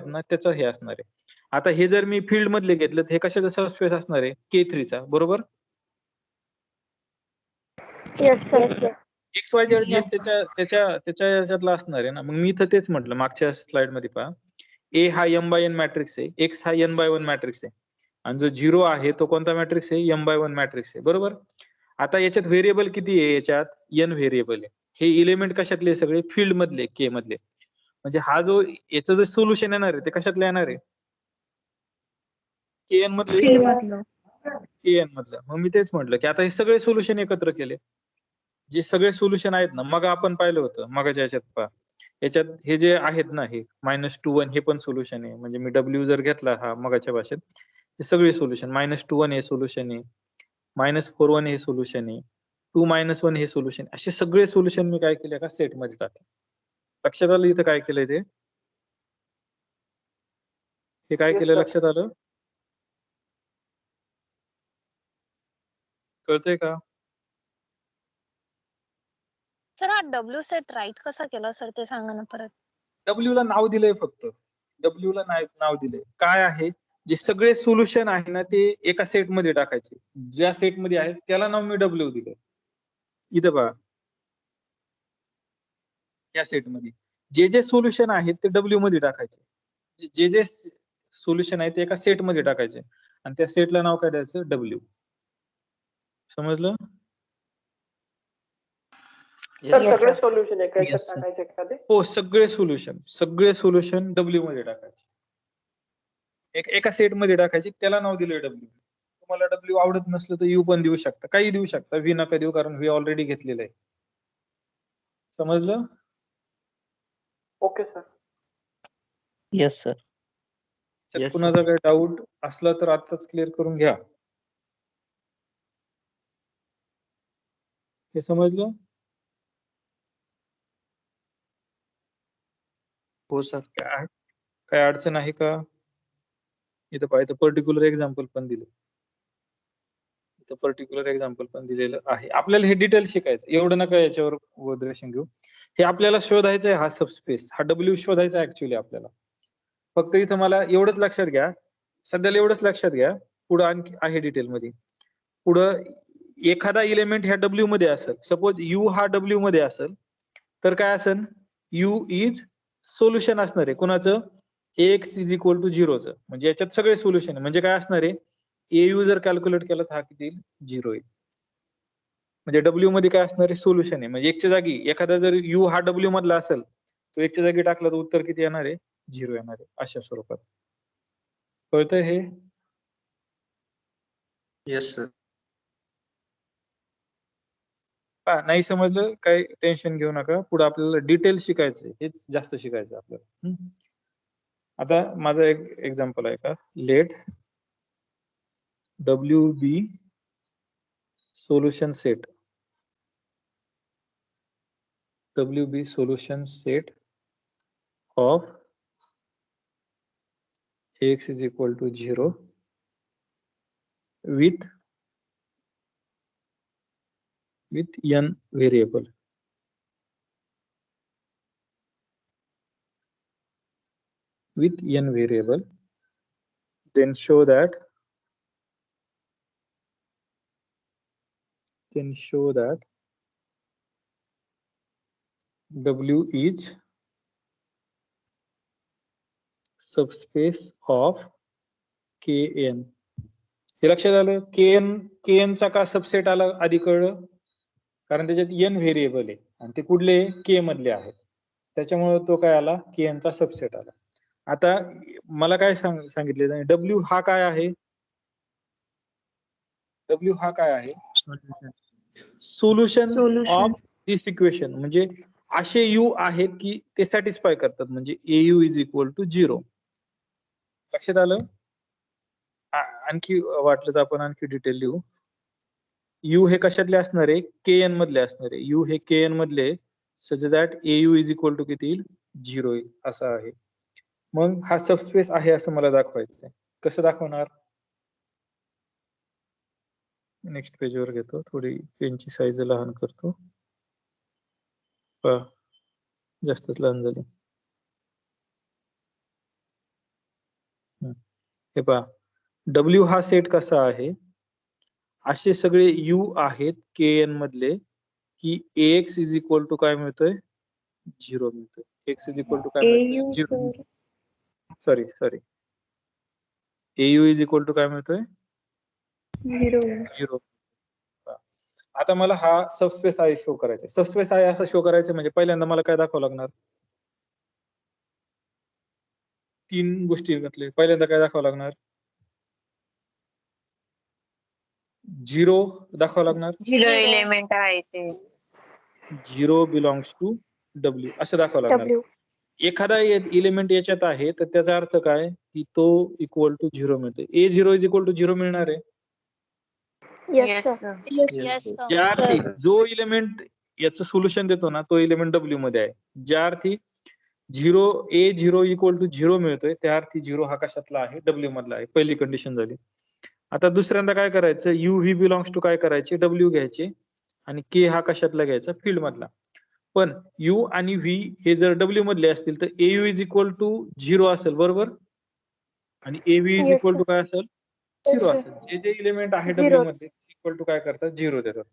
ना त्याचं हे असणार आहे. आता हे जर मी फील्ड मधले घेतलं तर हे कशाचा सबस्पेस असणार आहे, K3चा, बरोबर. Yes, sir. X Y Z त्याच्या याच्यातला असणार आहे ना. मग मी इथं तेच म्हटलं मागच्या स्लाइड मध्ये पहा, ए हा एम बाय एन मॅट्रिक्स आहे, एक्स हा एन बाय 1 मॅट्रिक्स आहे, आणि जो 0 आहे तो कोणता मॅट्रिक्स आहे, एम बाय 1 मॅट्रिक्स आहे, बरोबर. आता याच्यात व्हेरिएबल किती आहे, याच्यात एन व्हेरिएबल आहे. हे एलिमेंट कशातले, सगळे फील्ड मधले, के मधले. म्हणजे हा जो याचं जे सोल्युशन येणार आहे ते कशातलं येणार आहे, के एन मधले, के एन मधलं. मग मी तेच म्हटलं की आता हे सगळे सोल्युशन एकत्र केले, जे सगळे सोल्युशन आहेत ना, मग आपण पाहिलं होतं मगाच्या याच्यात पहा, याच्यात हे जे आहेत ना, हे -2 हे पण सोल्युशन आहे. म्हणजे मी डब्ल्यू जर घेतला हा मगाच्या भाषेत, हे सगळे सोल्युशन, -2 हे सोल्युशन आहे, -4 हे सोल्युशन आहे, 2 - 1 हे सोल्युशन, असे सगळे सोल्युशन मी काय केले का सेट मध्ये टाकले. लक्षात आलं इथं काय केलंय ते, हे काय केलं, लक्षात आलं, कळतंय का? सर हा डब्ल्यू सेट राईट कसा केला सर ते सांगा ना परत. डब्ल्यू ला नाव दिलंय, फक्त डब्ल्यू ला नाव दिलंय. काय आहे, जे सगळे सोल्युशन आहे ना ते एका सेट मध्ये टाकायचे. ज्या सेट मध्ये आहे त्याला नाव मी डब्ल्यू दिलंय. इथं पहा, या सेट मध्ये जे सोल्युशन आहेत ते डब्ल्यू मध्ये टाकायचे. जे सोल्युशन आहे ते एका सेट मध्ये टाकायचे, आणि त्या सेटला नाव काय द्यायचं, डब्ल्यू. समजलं? सगळे सोल्युशन एका Yes, याच्यात sir. टाकायचे का ते? हो, सगळे सोल्युशन डब्ल्यू मध्ये टाकायचे, एका सेट मध्ये टाकायचे. त्याला नाव दिलंय डब्ल्यू. तुम्हाला डब्ल्यू आवडत नसलं तर यू पण देऊ शकता, काही देऊ शकता, व्ही नका देऊ, कारण व्ही ऑलरेडी घेतलेलं आहे. समजलं? Okay sir. Yes, sir. त्यात Yes, कुणाचा काही डाऊट असला तर आताच क्लिअर करून घ्या. हे समजलं? हो सर. काय अडचण आहे का? इथं पाहिजे पर्टिक्युलर एक्झाम्पल पण दिले, इथं पर्टिक्युलर एक्झाम्पल पण दिलेलं आहे. आपल्याला हे डिटेल शिकायचं, एवढं नका याच्यावर वोदरेशन घेऊ. हे आपल्याला शोधायचं आहे, हा सबस्पेस, हा डब्ल्यू शोधायचा आहे ऍक्च्युली आपल्याला. फक्त इथं मला एवढंच लक्षात घ्या, सध्याला एवढंच लक्षात घ्या, पुढं आणखी आहे डिटेल मध्ये. पुढं एखादा इलेमेंट ह्या डब्ल्यू मध्ये असेल, सपोज यू हा डब्ल्यू मध्ये असेल, तर काय असेल, यू इज सोल्युशन असणार आहे. कुणाचं, एक्स इज इक्वल टू 0चं. म्हणजे याच्यात सगळे सोल्युशन आहे. म्हणजे काय असणार आहे, AU जर कॅल्क्युलेट केला तर हा किती येईल 0 येईल. म्हणजे W मध्ये काय असणार आहे सोल्युशन आहे. म्हणजे एकच्या जागी एखादा जर U हा W मधला असेल तो एकच्या जागी टाकला तर उत्तर किती येणार आहे 0 येणार आहे अशा स्वरूपात. कळतंय हे? Yes sir. नाही समजलं काही टेन्शन घेऊ नका. पुढे आपल्याला डिटेल शिकायचंय, हेच जास्त शिकायचं आपल्याला. आता माझं एक एक्झाम्पल आहे का, let WB solution set, WB solution set of Ax is equal to 0 with n variable. With n variable, then show that W is subspace of Kn. हे लक्षात आलं? Kn चा का सबसेट आला आधी कळलं, कारण त्याच्यात n व्हेरिएबल आहे आणि ते कुठले K मधले आहेत, त्याच्यामुळे तो काय आला Kn चा सबसेट आला. आता मला काय सांगितले W हा काय आहे, W हा काय आहे सोल्युशन ऑफ दिस इक्वेशन. म्हणजे असे U आहेत की ते सॅटिस्फाय करतात, म्हणजे AU इज इक्वल टू 0. लक्षात आलं? आणखी वाटलं तर आपण आणखी डिटेल लिहू. U हे कशातले असणार आहे Kn मधले असणार आहे. U हे Kn मधले such that AU is equal to किती येईल 0 येईल असं आहे. मग हा सबस्पेस आहे असं मला दाखवायचं आहे. कसं दाखवणार? नेक्स्ट पेजवर घेतो, थोडी पेनची साईज लहान करतो. जास्तच लहान झाली. हे पहा W हा सेट कसा आहे, असे सगळे U आहेत Kn मधले की Ax इज इक्वल टू काय मिळतोय 0 मिळतोय. X इज इक्वल टू काय मिळतोय 0. Sorry AU is equal to काय मिळतोय 0. आता मला हा सबस्पेस आहे शो करायचा. सबस्पेस आहे असं शो करायचं म्हणजे पहिल्यांदा मला काय दाखवावं लागणार, 3 गोष्टी घातले. पहिल्यांदा काय दाखवावं लागणार 0 दाखवावं लागणार, 0 एलिमेंट आहे ते 0 बिलॉंग्स टू W असं दाखवावं लागणार. एखादा एलिमेंट याच्यात आहे तर त्याचा अर्थ काय की तो इक्वल टू 0 मिळते. A0 इज इक्वल टू 0 मिळणार आहे. येस ज्या अर्थी जो एलिमेंट याचं सोल्युशन देतो ना तो एलिमेंट W मध्ये आहे. ज्या अर्थी A0 इक्वल टू 0 मिळतोय त्या अर्थी 0 हा कशातला आहे W मधला आहे. पहिली कंडिशन झाली. आता दुसऱ्यांदा काय करायचं, U V बिलॉंग्स टू काय करायचे W घ्यायचे आणि K हा कशातला घ्यायचा फील्ड मधला. पण U आणि V हे जर W मधले असतील तर AU इज इक्वल टू 0 असेल बरोबर, आणि AV इज इक्वल टू काय असेल 0 असेल. जे जे इलिमेंट आहे W मध्ये इक्वल टू काय करतात 0 देतात.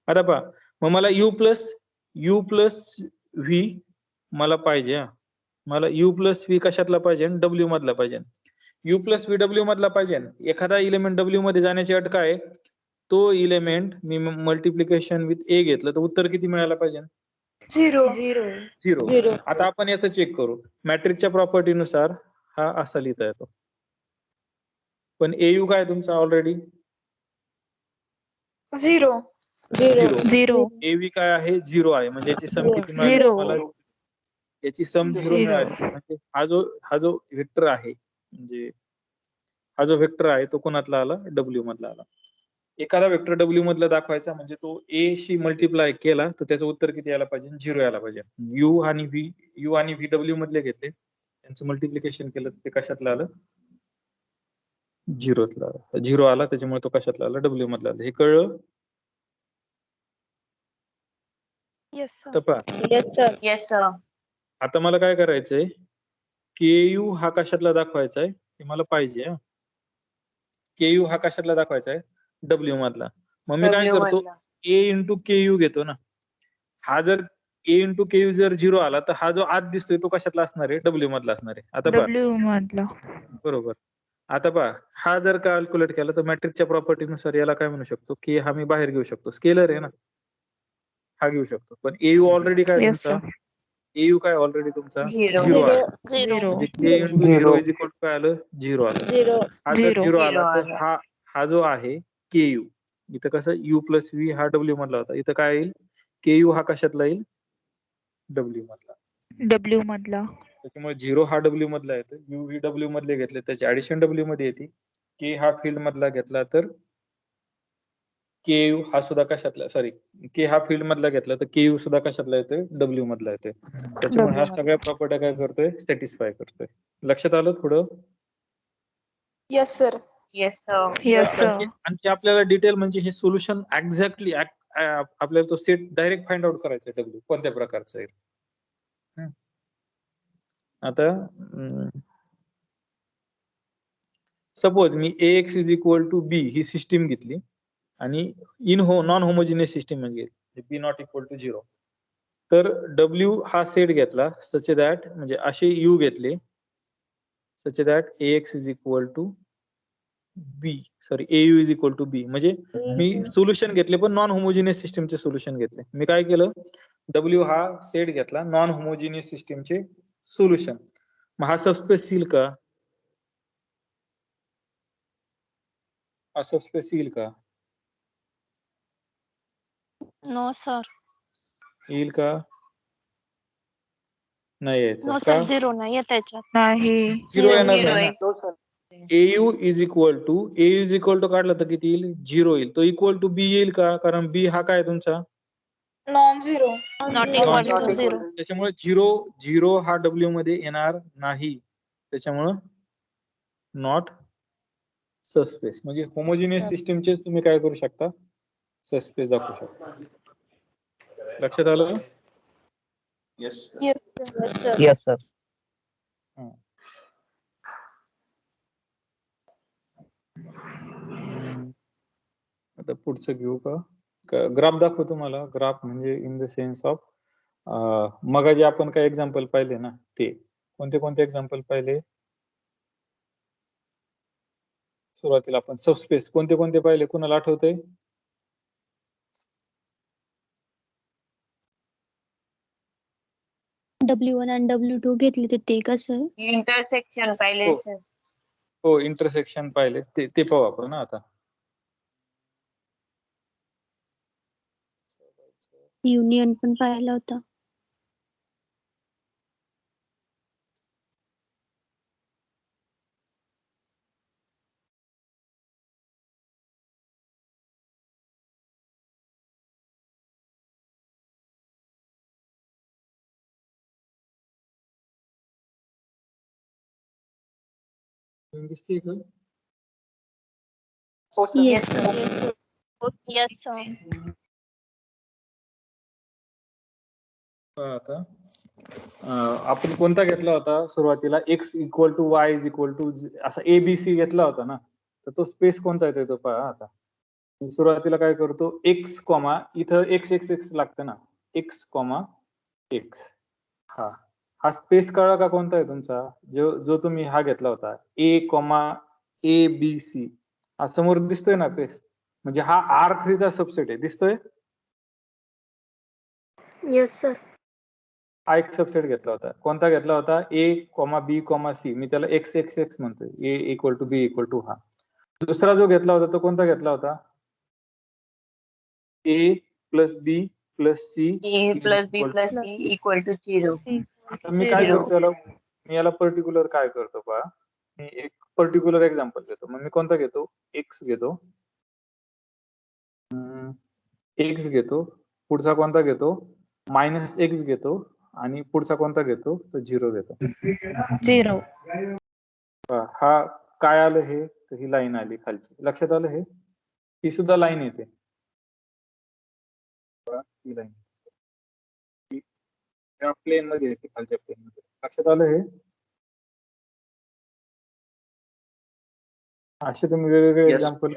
आता पहा मग मला U प्लस V मला पाहिजे. मला U प्लस V कशातला पाहिजे W मधला पाहिजे. U प्लस V W मधला पाहिजे. एखादा इलिमेंट W मध्ये जाण्याची अट काय, तो element me multiplication with A घेतलं तर उत्तर किती मिळायला पाहिजे 0. आता आपण याचं चेक करू. मॅट्रिक्सच्या प्रॉपर्टी नुसार हा असा लिहिता येतो. पण AU काय तुमचा ऑलरेडी 0 AV काय आहे 0 आहे. म्हणजे याची सम किती मिळाली मला, याची सम 0 मिळाली. म्हणजे हा जो वेक्टर आहे, म्हणजे हा जो वेक्टर आहे तो कोणातला आला W मधला आला. एखादा वेक्टर W मधला दाखवायचा म्हणजे तो A शी मल्टिप्लाय केला तर त्याचं उत्तर किती यायला पाहिजे 0 यायला पाहिजे. U आणि V W मधले घेतले, त्यांचं मल्टिप्लिकेशन केलं तर ते कशातलं आलं 0 आला. त्याच्यामुळे तो कशातला आला W मधला आला. हे कळलं? तर पहा येस आता मला काय करायचंय, KU हा कशातला दाखवायचा आहे हे मला पाहिजे. KU हा कशातला दाखवायचा आहे W मधला. मग मी काय W करतो मधला. A इंटू KU घेतो ना. हा जर A इंटू KU जर 0 आला तर हा जो आत दिसतोय तो कशातला असणार आहे W मधला असणार आहे. आता पहा बरोबर आता पहा, हा जर कॅल्क्युलेट केला तर मॅट्रिक्सच्या प्रॉपर्टी नुसार याला काय म्हणू शकतो की हा मी बाहेर घेऊ शकतो, स्केलर आहे ना, हा घेऊ शकतो. पण एयू ऑलरेडी काय Yes, तुमचा, एयू काय ऑलरेडी तुमचा Zero. 0 आला. झिरो म्हणजे के इंटू झिरो इज इक्वल काय आलं, 0 आलं. हा जर Zero. 0 आला Zero तर आला. हा जो आहे के यू, इथं कसं यू प्लस व्ही हा डब्ल्यू मधला होता, इथं काय येईल, के यू हा कशातला येईल, डब्ल्यू मधला. W मधला. त्याच्यामुळे 0 हा डब्ल्यू मधला येतो, यू व्ही डब्ल्यू मधले घेतले त्याची ऍडिशन डब्ल्यू मध्ये येते. के हा फील्ड मधला घेतला तर के यू हा सुद्धा कशातला, सॉरी, के हा फील्ड मधला घेतला तर के यू सुद्धा कशातला येतोय, डब्ल्यू मधला येतोय. त्याच्यामुळे ह्या W सगळ्या प्रॉपर्ट्या काय करतोय, सॅटिस्फाय करतोय. लक्षात आलं थोडं? Yes sir. Yes, sir. Yes, sir. आणखी आपल्याला डिटेल म्हणजे हे सोल्युशन एक्झॅक्टली आपल्याला तो सेट डायरेक्ट फाइंड आउट करायचा आहे, डब्ल्यू कोणत्या प्रकारचा आहे. हम्म. आता सपोज मी ax is equal to B ही सिस्टीम घेतली आणि नॉन होमोजिनियस सिस्टीम म्हणजे बी नॉट इक्वल टू 0, तर डब्ल्यू हा सेट घेतला सच दॅट, म्हणजे असे यू घेतले such that ax is equal to b, sorry au is equal to b, म्हणजे मी सोल्युशन घेतले पण नॉन होमोजिनियस सिस्टीमचे सोल्युशन घेतले. मी काय केलं, डब्ल्यू हा सेट घेतला नॉन होमोजिनियस सिस्टीमचे सोल्युशन. मग हा सबस्पेस येईल का, हा सबस्पेस येईल का, नो सर. येईल का, नाही यायचं नो का, सर, झिरो नाही आहे त्याच्यात. नाही. 0 येणार Zero नाही आहे. ना. au इज इक्वल टू काढला तर किती येईल, 0 येईल. तो इक्वल टू बी येईल का, कारण बी हा काय तुमचा non zero. Not equal to equal zero. त्याच्यामुळे 0 हा डब्ल्यू मध्ये येणार नाही, त्याच्यामुळं नॉट सबस्पेस. म्हणजे होमोजिनियस सिस्टीमचे तुम्ही काय करू शकता, सबस्पेस दाखवू शकता. लक्षात आलं? Yes sir. Yes, sir. आता पुढचं घेऊ का, ग्राफ दाखवू तुम्हाला. ग्राफ म्हणजे इन द सेन्स ऑफ मग जे आपण काय एक्झाम्पल पाहिले ना, ते कोणते कोणते एक्झाम्पल पाहिले सुरुवातीला आपण, सबस्पेस कोणते कोणते पाहिले, कुणाला आठवतंय? W1 आणि W2 घेतले तर ते का सर? Intersection पाहिले हो. sir. हो, इंटरसेक्शन पाहिले, ते पाहू आपण ना आता. युनियन पण पाहिला होता. दिसते का? Yes sir. Yes sir. आता आपण कोणता घेतला होता सुरुवातीला, x equal to Y is equal to असा ABC घेतला होता ना, तर तो स्पेस कोणता येतो तो पहा. आता मी सुरुवातीला काय करतो, x कॉमा, इथं x लागतं ना, x कॉमा x, हा स्पेस कळला का कोणता आहे तुमचा, जो तुम्ही हा घेतला होता a कॉमा ABC, हा समोर दिसतोय ना स्पेस, म्हणजे हा R3 चा सबसेट आहे, दिसतोय? Yes sir. हा एक सबसेट घेतला होता. कोणता घेतला होता, A,B,C, मी त्याला x म्हणतोय, A equal to B equal to हा. दुसरा जो घेतला होता तो कोणता घेतला होता, A plus B plus C A plus B plus C equal to 0. आता मी काय Zero. करतो, मी याला पर्टिक्युलर काय करतो पहा, मी एक पर्टिक्युलर एक्झाम्पल घेतो. मग मी कोणता घेतो, x घेतो, x घेतो, पुढचा कोणता घेतो, -x घेतो, आणि पुढचा कोणता घेतो, तर 0 घेतो. 0. हा काय आलं, हे तर ही लाईन आली खालची. लक्षात आलं? ही सुद्धा लाईन येते, ही लाईन प्लेन मध्ये येते, खालच्या प्लेन मध्ये. लक्षात आलं? हे असे तुम्ही वेगवेगळे Yes. एक्झाम्पल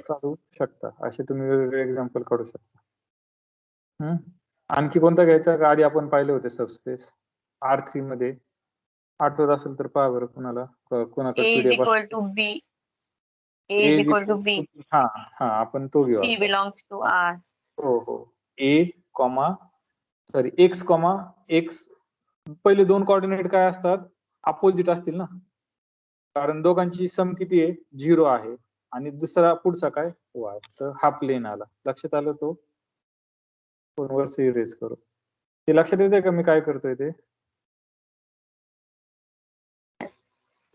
काढू शकता, आणखी कोणता घ्यायचा का, आधी आपण पाहिले होते सबस्पेस R3 मध्ये, आठवत असेल तर पहा बरं, A कुणाकडे is PDF equal to B. A is equal to B. हा हा आपण तो घेऊ C आता. belongs to R. हो हो a comma sorry x comma x पहिले दोन कोऑर्डिनेट काय असतात अपोजिट असतील ना कारण दोघांची सम किती आहे 0 आहे आणि दुसरा पुढचा काय y तर हा प्लेन आला लक्षात आलं तो वरच इरेज करू ते लक्षात येते का मी काय करतोय ते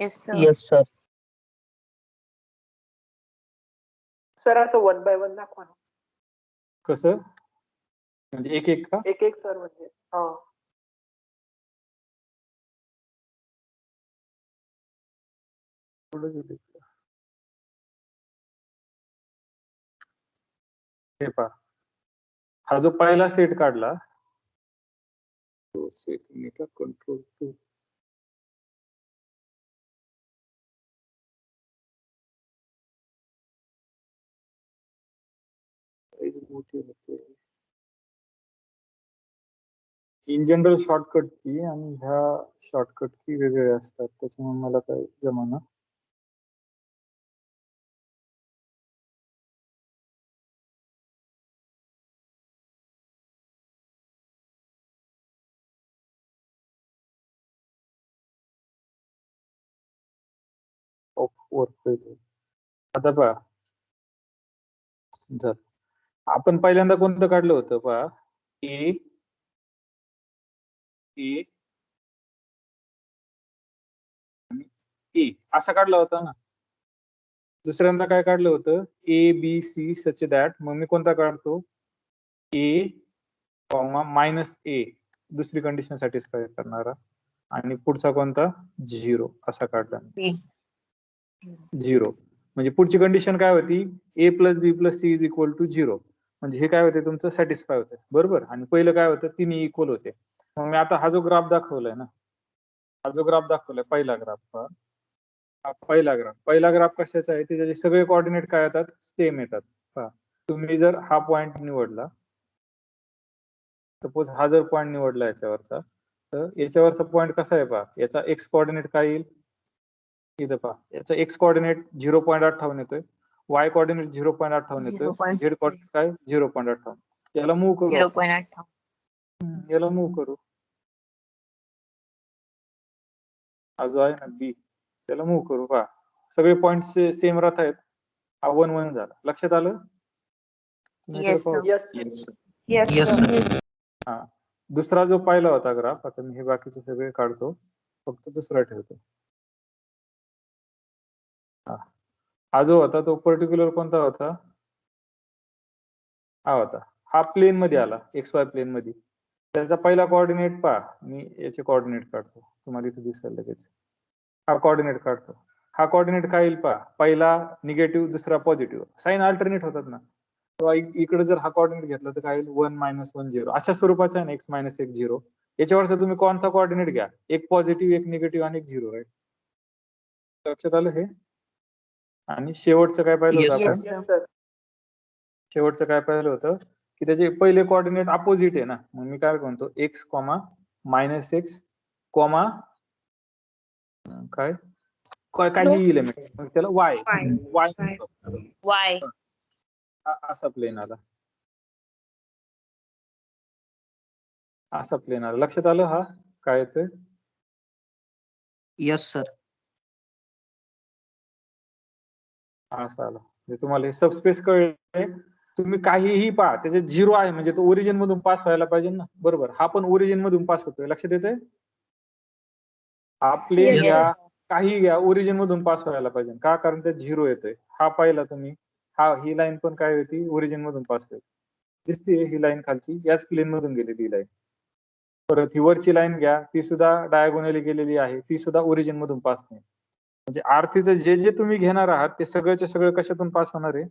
Yes, sir. Yes, sir. Sir असं 1 by 1 दाखवा ना. कसं म्हणजे एक एक का एक सर म्हणजे हा पुढे गेले. हे पहा हा जो पहिला सेट काढला तो सेट मीटर कंट्रोल टू मोठी होते इन जनरल शॉर्टकट की आणि ह्या शॉर्टकट की वेगळे असतात त्याच्यामुळे मला काय जमाना आता पहा जर आपण पहिल्यांदा कोणतं काढलं होतं पहा ए ए ए असा काढला होता ना दुसऱ्यांदा काय काढलं होतं A B C such that मग मी कोणता काढतो ए कॉमा मायनस ए दुसरी कंडिशन सॅटिस्फाय करणारा आणि पुढचा कोणता 0 असा काढला B. 0 म्हणजे पुढची कंडिशन काय होती a plus b plus c is equal to 0 म्हणजे हे काय होते तुमचं सॅटिस्फाय होते बरोबर आणि पहिलं काय होतं तिन्ही इक्वल होते मग मी आता हा जो ग्राफ दाखवलाय ना हा जो ग्राफ दाखवलाय पहिला ग्राफ हा पहिला ग्राफ कशाचा आहे त्याचे सगळे कोऑर्डिनेट काय येतात सेम येतात पहा तुम्ही जर हा पॉइंट निवडला सपोज हा जर पॉइंट निवडला याच्यावरचा तर याच्यावरचा पॉइंट कसा आहे पहा याचा एक्स कोऑर्डिनेट काय येईल इथं पहा याचा एक्स कोऑर्डिनेट 0.58 येतोय वाय कोऑर्डिनेट 0.58 येतोय 0.58. झेड कोऑर्डिनेट काय 0.58 याला मूव्ह करू 0.8. याला मूव्ह करू हा जो आहे ना बी त्याला मूव्ह करू पहा सगळे पॉइंट सेम राहत आहेत हा 1 1 झाला लक्षात आलं तुम्ही इकडे Yes, पाहू. sir. Yes Yes, sir sir. हा दुसरा जो पाहिला होता ग्राफ आता मी हे बाकीचे सगळे काढतो फक्त दुसरा ठेवतो हा जो होता तो पर्टिक्युलर कोणता होता हा होता हा प्लेन मध्ये आला एक्स वाय प्लेन मध्ये त्याचा पहिला कोऑर्डिनेट पहा मी याचे कोऑर्डिनेट काढतो तुम्हाला इथे दिसेल लगेच हा कोऑर्डिनेट काढतो हा कोऑर्डिनेट काय येईल पहा पहिला निगेटिव्ह दुसरा पॉझिटिव्ह साइन अल्टरनेट होतात ना तेव्हा इकडे जर हा कोऑर्डिनेट घेतला तर काय येईल 1 - 1 0 अशा स्वरूपाचा आहे ना x - 1 0 याच्यावरचा तुम्ही कोणता कोऑर्डिनेट घ्या एक पॉझिटिव्ह एक निगेटिव्ह आणि एक 0 राईट लक्षात आलं हे आणि शेवटचं काय पाहिलं होतं Yes, आपण Yes, sir. सर शेवटचं काय पाहिलं होतं की त्याचे पहिले कोऑर्डिनेट अपोजिट आहे ना मग मी काय म्हणतो x, -x, काय काही एलिमेंट मग त्याला y Y. असा प्लेन आला असा प्लेन आला लक्षात आलं हा काय येतोय yes, sir. असा आला म्हणजे तुम्हाला हे सबस्पेस कळले तुम्ही काहीही पहा त्याचे 0 आहे म्हणजे तो ओरिजिन मधून पास व्हायला पाहिजे ना बरोबर हा पण ओरिजिन मधून पास होतोय लक्षात येतंय हा प्लेन Yes, घ्या sir. काही घ्या ओरिजिन मधून पास व्हायला पाहिजे का कारण त्यात 0 येतोय हा पाहिला तुम्ही हा ही लाईन पण काय होती ओरिजिन मधून पास होती दिसते ही लाईन खालची याच प्लेन मधून गेलेली लाईन परत ही वरची लाईन घ्या ती सुद्धा डायगोनली गेलेली आहे ती सुद्धा ओरिजिन मधून पास नाही म्हणजे आरतीचं जे जे तुम्ही घेणार आहात ते सगळ्याच्या सगळं कशातून पास होणार आहे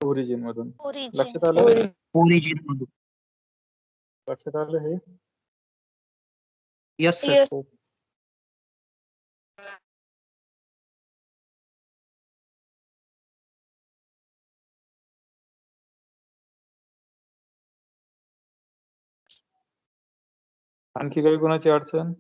ओरिजिन मधून ओरिजिन लक्षात आलं Origin मधून. लक्षात आलं हे Yes, sir. Yes. आणखी काही कोणाची अडचण